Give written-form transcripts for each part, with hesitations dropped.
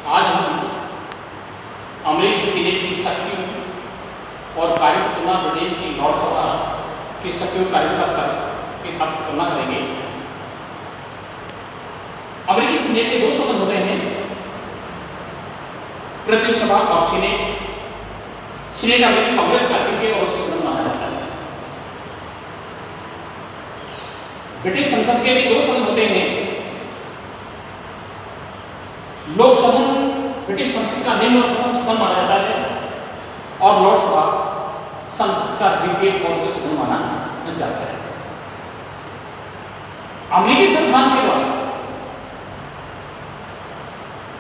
आज हम अमेरिकी सीनेट की शक्तियों और कार्य की तुलना ब्रिटेन की लोकसभा की शक्तियों कार्य के साथ तुलना करेंगे। अमेरिकी सीनेट के दो सदन होते हैं, प्रतिनिधि सभा और सीनेट। सीनेट अमेरिकी कांग्रेस का अध्यक्ष और सदन माना जाता है। ब्रिटिश संसद के भी दो सदन होते हैं, लोक सदन ब्रिटिश संसद का निम्न और प्रथम सदन माना जाता है और लोकसभा संसद का द्वितीय और चौथा सदन माना जाता है। अमेरिकी संविधान के द्वारा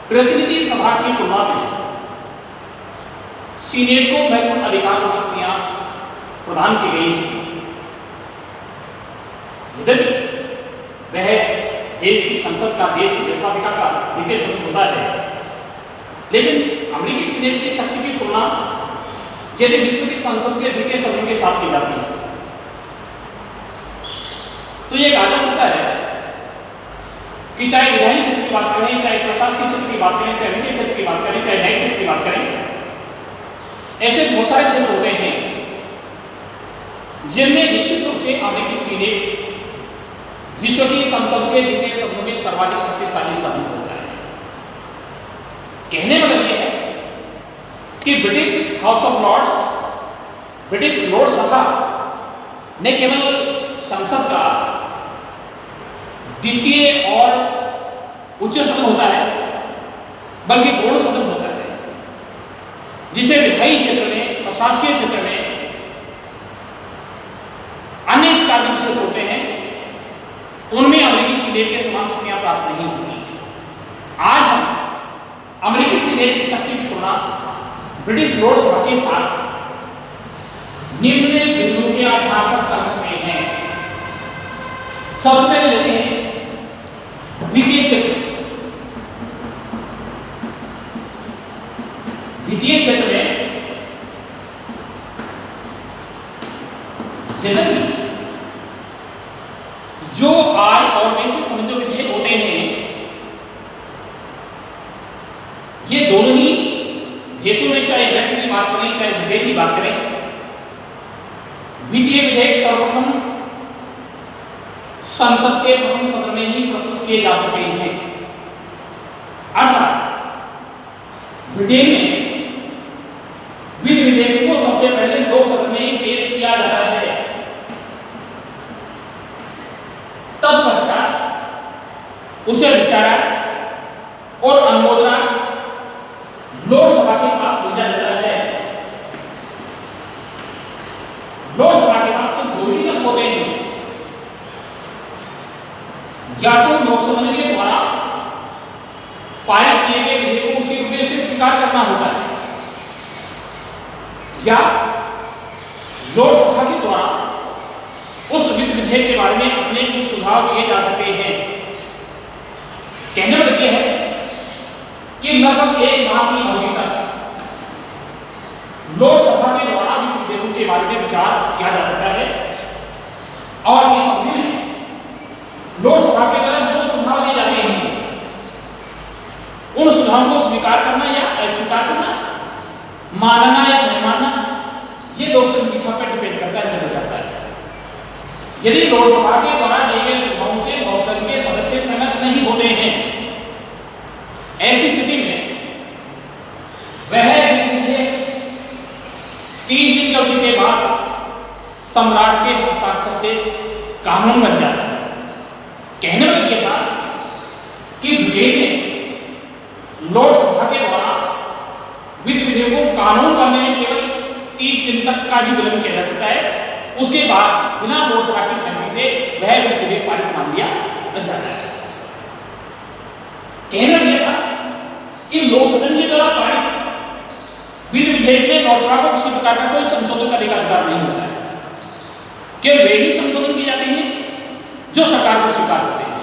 प्रतिनिधि सभा की तुलना में सीनेट को महत्वपूर्ण अधिकार और शक्तियां प्रदान की गई हैं। यद्यपि वह देश की संसद का, देश की देशाधिकार का द्वितीय सदन होता है, लेकिन अमेरिकी सीनेट की शक्ति की तुलना यदि विश्व की संसद के द्वितीय सदन के साथ की जाती है तो यह कहा जा सकता है कि चाहे विधायी क्षेत्र की बात करें, चाहे प्रशासनिक क्षेत्र की बात करें, चाहे वित्तीय क्षेत्र की बात करें, चाहे न्यायिक क्षेत्र की बात करें, ऐसे बहुत सारे क्षेत्र होते हैं जिनमें निश्चित रूप से अमेरिकी सीनेट विश्व की संसद के द्वितीय सदन में सर्वाधिक शक्तिशाली सदन होता है। कहने मतलब यह है कि British House of Lords, British Lok Sabha ने केवल संसद का द्वितीय और उच्च सदन होता है, बल्कि गौण सदन होता है, जिसे विधायी क्षेत्र में, प्रशासकीय क्षेत्र में, अन्य कार्य क्षेत्र होते हैं, उनमें अमेरिकी सीनेट के समान शक्तियां प्राप्त नहीं होती। आज हम अमेरिकी सीनेट की शक्ति की तुलना ब्रिटिश लोक सभा के साथ निम्न बिंदुओं के आधार पर कर सकते हैं। सबसे पहले लेते हैं वित्तीय क्षेत्र। वित्तीय क्षेत्र में यदि जो आय और व्यय से संबंधित विधेयक होते हैं, ये दोनों ही देशों में, चाहे बैंक की बात करें, चाहे विधेयक की बात करें, वित्तीय विधेयक सर्वप्रथम संसद के प्रथम सदन में ही प्रस्तुत किए जा सकते हैं। अर्थात ब्रिटेन में वित्त विधेयक को सबसे पहले लोक सदन में ही पेश किया जाता है, तत्पश्चात उसे विचारार्थ और अनुमोदनार्थ लोकसभा के पास भेजा जाता है। लोकसभा के पास तो दो ही नियम होते हैं, या तो लोकसभा के द्वारा पारित किए गए विधेयक को उसी रूप से स्वीकार करना होता है, या लोकसभा के द्वारा उस वित्त विधेयक के बारे में अपने कुछ सुझाव दिए जा सकते हैं। कहने मतलब यह है कि लगभग एक माह की अवधि तक लोकसभा के द्वारा वित्त विधेयकों के बारे में विचार किया जा सकता है और इस अवधि में लोकसभा के द्वारा जो सुझाव दिए जाते हैं उन सुझावों को स्वीकार करना या अस्वीकार करना, मानना या नहीं मानना, ये लोकसभा की इच्छा पर डिपेंड करता है, निर्भर करता है। यदि लोकसभा के द्वारा दिए गए सुझावों से लोकसभा के सदस्य सहमत नहीं होते हैं, ऐसी स्थिति में वह 30 दिन की अवधि के बाद सम्राट के हस्ताक्षर से कानून बन जाता है। कहने में यह था कि ब्रिटेन में लोकसभा के द्वारा वित्त विधेयक को कानून करने में केवल 30 दिन तक का ही विलंब किया जा सकता है। उसके बाद बिना लोकसभा की सहमति से वह वित्त विधेयक पारित मान लिया जाता है। कहना यह था कि लोकसभा के द्वारा पारित वित्त विधेयक में लोकसभा को किसी प्रकार का कोई संशोधन करने का अधिकार नहीं होता है, केवल वे ही संशोधन किए जाते हैं जो सरकार को स्वीकार होते हैं।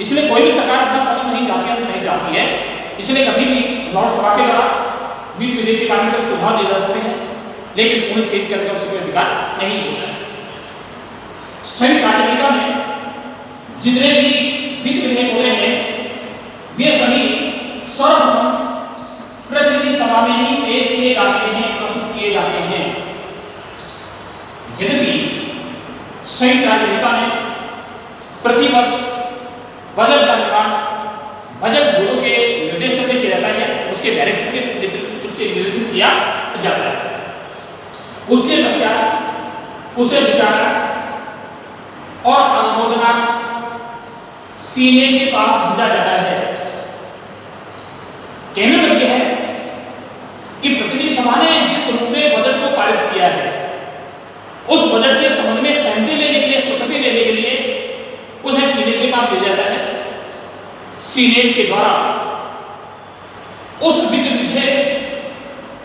इसलिए कोई भी सरकार अपना पतन नहीं चाहती है, नहीं चाहती है, इसलिए कभी भी लोकसभा के द्वारा वित्त विधेयक के बारे में सुझाव दिए जा सकते हैं, लेकिन उन्हें चेंज करने का उसके अधिकार नहीं होता है। संयुक्त राज्य अमेरिका में जितने भी वित्त विधेयक होते हैं वे सभी सर्वप्रथम किए जाते हैं। यद्यपि संयुक्त राज्य अमेरिका में प्रतिवर्ष बजट का निर्माण बजट ब्यूरो के निर्देशन में किया जाता है, उसके डायरेक्टर के नेतृत्व उसके निर्देशन किया जाता है। उसके पश्चात उसे विचार और अनुमोदना सीनेट के पास भेजा जाता है। कहने लगे है कि प्रतिनिधि सभा ने जिस रूप में बजट को पारित किया है, उस बजट के संबंध में सहमति लेने के लिए, स्वीकृति लेने के लिए उसे सीनेट के पास भेजा जाता है। सीनेट के द्वारा उस वित्त विधेयक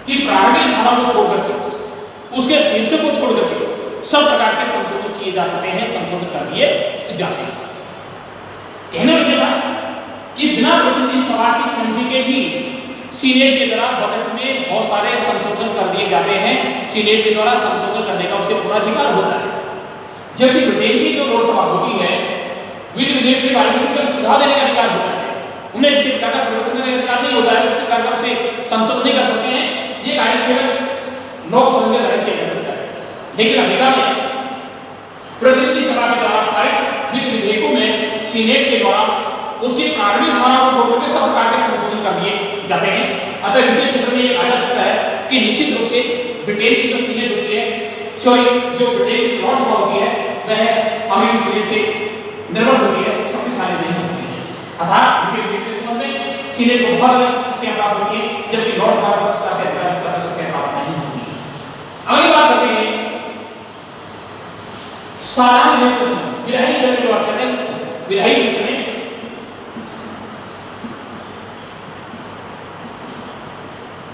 की प्रारंभिक धारा को छोड़ करके, उसके शीर्षक को छोड़ करके सब प्रकार के संशोधन किए जा सकते हैं, संशोधन कर दिए जाते हैं। कहने लगे था कि बिना प्रतिनिधि सभा की सहमति के भी सीनेट के द्वारा बजट में बहुत सारे संशोधन कर दिए जाते हैं। सीनेट के द्वारा संशोधन करने का उसे पूरा अधिकार होता है। जबकि ब्रिटेन की जो लोकसभा होती है, वित्त विधेयक के बारे में सुझाव देने का अधिकार होता है। उन्हें किसी प्रकार का परिवर्तन करने का अधिकार नहीं होता है, किसी प्रकार का उसे संशोधन नहीं कर सकते हैं। ये कार्य केवल लोकसभा में द्वारा किया जा सकता है। लेकिन अमेरिका में प्रतिनिधि सभा के द्वारा पारित वित्त विधेयकों में सीनेट के द्वारा उसकी प्रारंभिक धारा को छोड़कर के सब प्रकार के संशोधन कर दिए जाते हैं। अतः वित्तीय क्षेत्र में ये कहा जा सकता है कि निश्चित रूप से ब्रिटेन की जो सीनेट होती है, जो ब्रिटेन की लोकसभा होती है, वह अमेरिकी सीनेट से निर्भर होती है, शक्तिशाली नहीं होती है। अर्थात ब्रिटेन के संबंध में सीनेट को बहुत शक्तियां प्राप्त होती है, जबकि लोकसभा को शक्तियां प्राप्त नहीं होती है। अगली बात करते हैं साधारण विधायी क्षेत्र की बात करते हैं। विधायी क्षेत्र में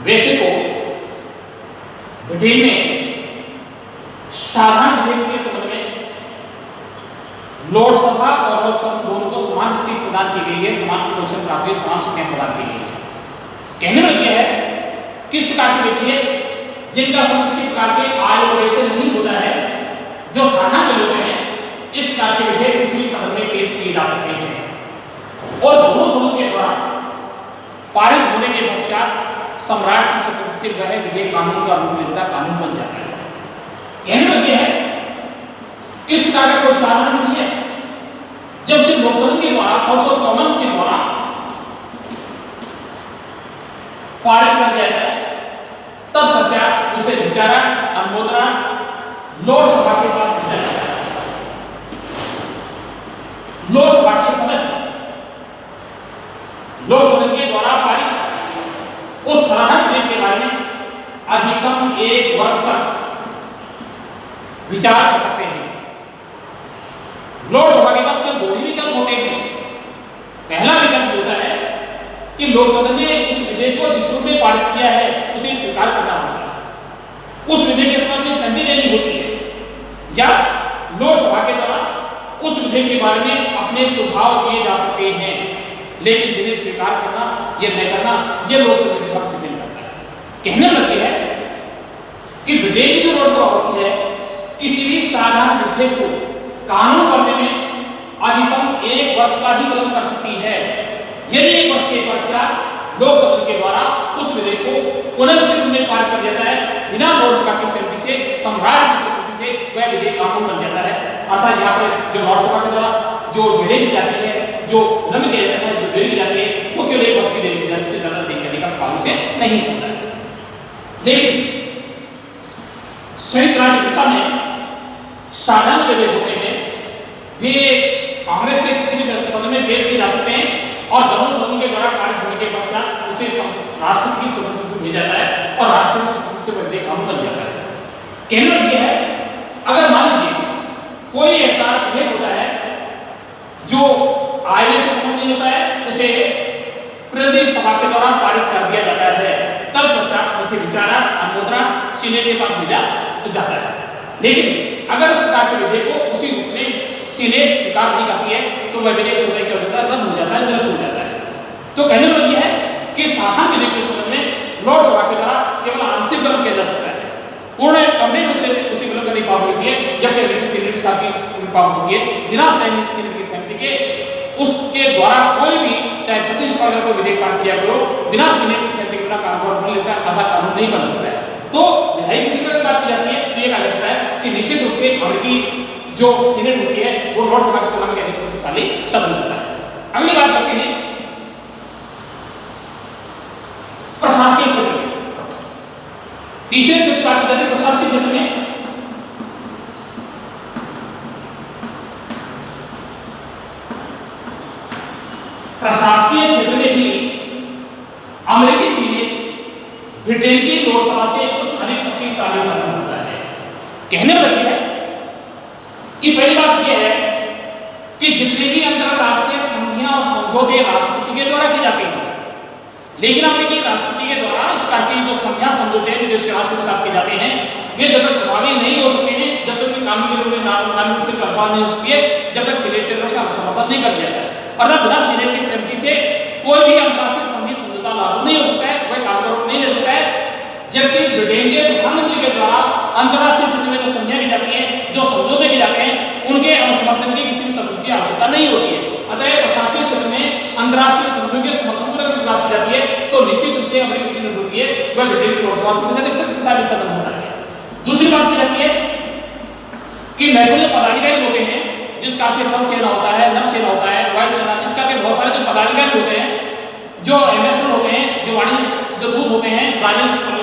वैसे तो ब्रिटेन में साधारण विधेयक के संबंध में लोकसभा और लोकसभा दोनों को समान स्थिति प्रदान की गई है, समान पोषण प्राप्त है, समान शक्तियां प्रदान की गई है। कहने में यह है किस प्रकार के विधेयक जिनका किसी प्रकार के आय और वैसे नहीं होता है, जो प्राधान्य होते हैं, इस प्रकार के विधेयक किसी भी सदन में पेश किए जा सकते हैं और दोनों सदनों के द्वारा पारित होने के पश्चात सम्राट की स्वीकृति से वह विधेयक कानून का रूप लेता, कानून बन जाता है। कहने में यह है किस प्रकार का कोई साधन नहीं है, जब सिर्फ लोकसभा के द्वारा, हाउस ऑफ कॉमन्स के द्वारा पारित कर दिया जाए, तब पश्चात उसे विचारा, अनुमोदना लोकसभा के पास भेजा जाता है। लोकसभा के सदस्य लोकसभा के द्वारा पारित उस साधारण विधेयक के बारे में अधिकतम 1 वर्ष तक विचार कर सकते हैं। लोकसभा के पास दो ही विकल्प होते हैं। पहला विकल्प होता है कि लोकसभा ने उस विधेयक को जिस रूप में पारित किया है उसे स्वीकार करना होता है, उस विधेयक के संबंध में सहमति देनी होती है, या लोकसभा के द्वारा उस विधेयक के बारे में अपने सुझाव दिए जा सकते हैं, लेकिन जिन्हें स्वीकार करना या न करना यह लोकसभा के साथ डिपेंड करता है। कहने लगे है कि ब्रिटेन की जो लोकसभा होती है, किसी भी साधारण विधेयक को कानून बनने में अधिकतम 1 वर्ष का ही विलंब कर सकती है। यदि 1 वर्ष के पश्चात लोकसभा के द्वारा उस विधेयक को पुनः में पारित कर देता है बिना लोकसभा की सहमति से, सम्राट की स्वीकृति से, वह विधेयक कानून बन जाता है। अर्थात यहाँ पर जो लोकसभा के द्वारा जो निर्णय की जाती है, जो विलंब किया जाता है, जो देरी की जाती है, वो केवल 1 वर्ष की देरी की जाती है, उससे ज्यादा देरी करने का कानून से नहीं होता है। लेकिन संयुक्त राज्य अमेरिका में साधारण विधेयक होते हैं, वे कांग्रेस से किसी भी सदन में पेश किए जा सकते हैं और दोनों सदनों के द्वारा पारित होने के पश्चात उसे राष्ट्रपति की स्वीकृति को भेजा जाता है और राष्ट्रपति की स्वीकृति से विधेयक कानून बन जाता है। कहने लगे है अगर मान लीजिए कोई ऐसा विधेयक होता है जो आय से संबंधित नहीं होता है, उसे प्रतिनिधि सभा के द्वारा पारित कर दिया जाता है, तब पश्चात उसे विचारा, अनुमोदना सीनेट के पास भेजा जाता है। लेकिन अगर उस प्रकार के विधेयक को उसी रूप में सीनेट स्वीकार नहीं करती है, तो वह विधेयक स्वतः क्या हो जाता है, रद्द हो जाता है, निरस्त हो जाता है। तो कहने में यह है कि साधारण विधेयक के संबंध में लोकसभा के द्वारा केवल आंशिक विलंब किया जा सकता है, पूर्ण कमरे में उसी विलंब करने की पावर होती है, जबकि सीनेट की पावर होती है बिना सीनेट की सहमति के उसके द्वारा कोई भी चाहे प्रतिनिधि सभा को विधेयक पारित किया गया हो, बिना सीनेट की सहमति के बिना कानून बन लेता है, अर्थात कानून नहीं बन सकता है। तो विधायी क्षेत्र की बात की जाती है तो ये कहा जाता है कि निश्चित रूप से अमेरिकी जो सीनेट होती है वो लोकसभा की तुलना में अधिक शक्तिशाली सदन होता है। अगली बात करते हैं प्रशासकीय क्षेत्र में। तीसरे क्षेत्र की बात की जाती है प्रशासकीय क्षेत्र में। प्रशासकीय क्षेत्र में भी अमेरिकी सीनेट ब्रिटेन की लोकसभा से कुछ अधिक शक्तिशाली सदन होता है। कहने में लगती है कि पहली बात यह है कि जितने भी अंतरराष्ट्रीय संधियां और समझौते राष्ट्रपति के द्वारा किए जाते हैं, लेकिन अमेरिकी राष्ट्रपति के द्वारा इस प्रकार के जो संधियां समझौते विदेश के राष्ट्र के साथ किए जाते हैं, ये जब तक प्रभावी नहीं हो सकते हैं, जब तक कानून के रूप में कानून से प्रभाव नहीं हो सकती है, जब तक सीनेट के द्वारा समर्थन नहीं कर दिया जाता है। अर्थात बिना सीनेट की सहमति से कोई भी अंतरराष्ट्रीय संधि समझौता लागू नहीं हो सकता है, वह कानून का रूप नहीं ले सकता है। जबकि ब्रिटेन के प्रधानमंत्री के द्वारा अंतरराष्ट्रीय क्षेत्र में जो संधियां की जाती हैं, जो समझौते किए जाते हैं, उनके अनुसमर्थन की किसी भी संधि की आवश्यकता नहीं होती है। अतः प्रशासकीय क्षेत्र में अंतरराष्ट्रीय संधियों के समर्थन को अगर बात की जाती है तो निश्चित रूप से अमेरिकी सीनेट होती है वह ब्रिटेन की लोकसभा से अधिक शक्तिशाली सदन होता है। दूसरी बात की जाती है कि महत्वपूर्ण पदाधिकारी होते हैं, जिस प्रकार से थल सेना होता है, नभ सेना होता है, वायु सेना, इस प्रकार के बहुत सारे जो पदाधिकारी होते हैं, जो एम्बेसडर होते हैं, जो वाणिज्य जो दूत होते हैं, वाणिज्य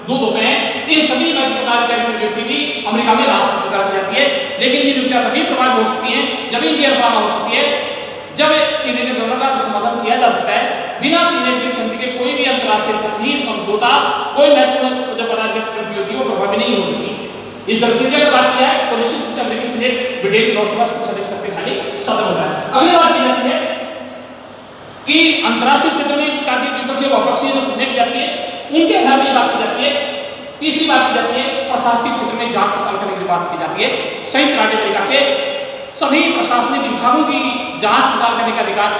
दूत होते हैं, इन सभी पदाधिकारियों की नियुक्ति भी अमेरिका में राष्ट्रपति द्वारा की जाती है। लेकिन ये नियुक्तियां तभी प्रभावी हो सकती हैं जब इनकी अनुपालना हो सकती है जब सीनेट के द्वारा समर्थन किया जा सकता है। बिना सीनेट की संधि के कोई भी अंतरराष्ट्रीय संधि समझौता कोई महत्वपूर्ण जो पदाधिकारी नियुक्ति होती है वो प्रभावी नहीं हो सकती। इस दृष्टि से अगर बात किया है तो निश्चित रूप से अमेरिकी सीनेट ब्रिटेन की लोकसभा से कुछ अधिक शक्तिशाली सदन होता है। अगली बात की जाती है कि अंतरराष्ट्रीय क्षेत्र में इस कार्य द्विपक्षीय बहुपक्षीय जो संधियां की जाती है उनके आधार पर बात की जाती है। तीसरी बात की जाती है प्रशासनिक क्षेत्र में जांच पड़ताल करने की बात की जाती है। संयुक्त राज्य अमेरिका के सभी प्रशासनिक विभागों की जांच पड़ताल करने का अधिकार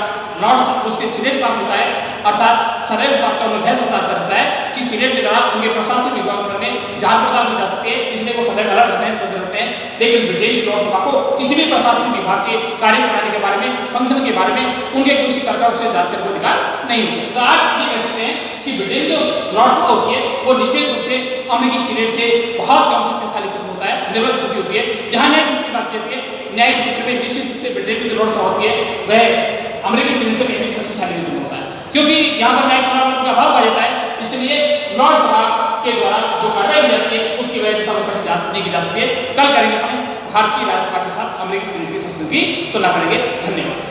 लॉर्ड्स उसके सीनेट के पास होता है। अर्थात सदैव इस बात का उन्हें सत्ता करता है कि सीनेट के द्वारा उनके प्रशासनिक विभागों में जांच पड़ताल की जा सकती है, इसलिए वो सदैव अलर्ट रहते हैं, सतर्क रहते हैं। लेकिन ब्रिटेन की लोकसभा को किसी भी प्रशासनिक विभाग के कार्य प्रणाली के बारे में, फंक्शन के बारे में, उनके कृषि कर्ता उसे जांच करने का अधिकार नहीं होता। तो आज ये कह सकते हैं कि ब्रिटेन की जो लोकसभा होती है वो निश्चित रूप से अमेरिकी सीनेट से बहुत कम शक्तिशाली सदन होता है, निर्बल स्थिति होती है। जहां न्याय क्षेत्र की बात की जाती है, न्याय क्षेत्र में निश्चित रूप से ब्रिटेन की जो लोकसभा होती है वह अमेरिकी सीनेट से अधिक शक्तिशाली होता है, क्योंकि यहाँ पर न्याय प्रणाली का अभाव आ जाता है। इसलिए लोकसभा के द्वारा जो कार्रवाई की जाती है उसकी वैधता उसकी जांच नहीं की जा सकती है। कल करेंगे अपने भारतीय राज्यसभा के साथ अमेरिकी सीनेट की शक्तियों की तुलना करेंगे। धन्यवाद।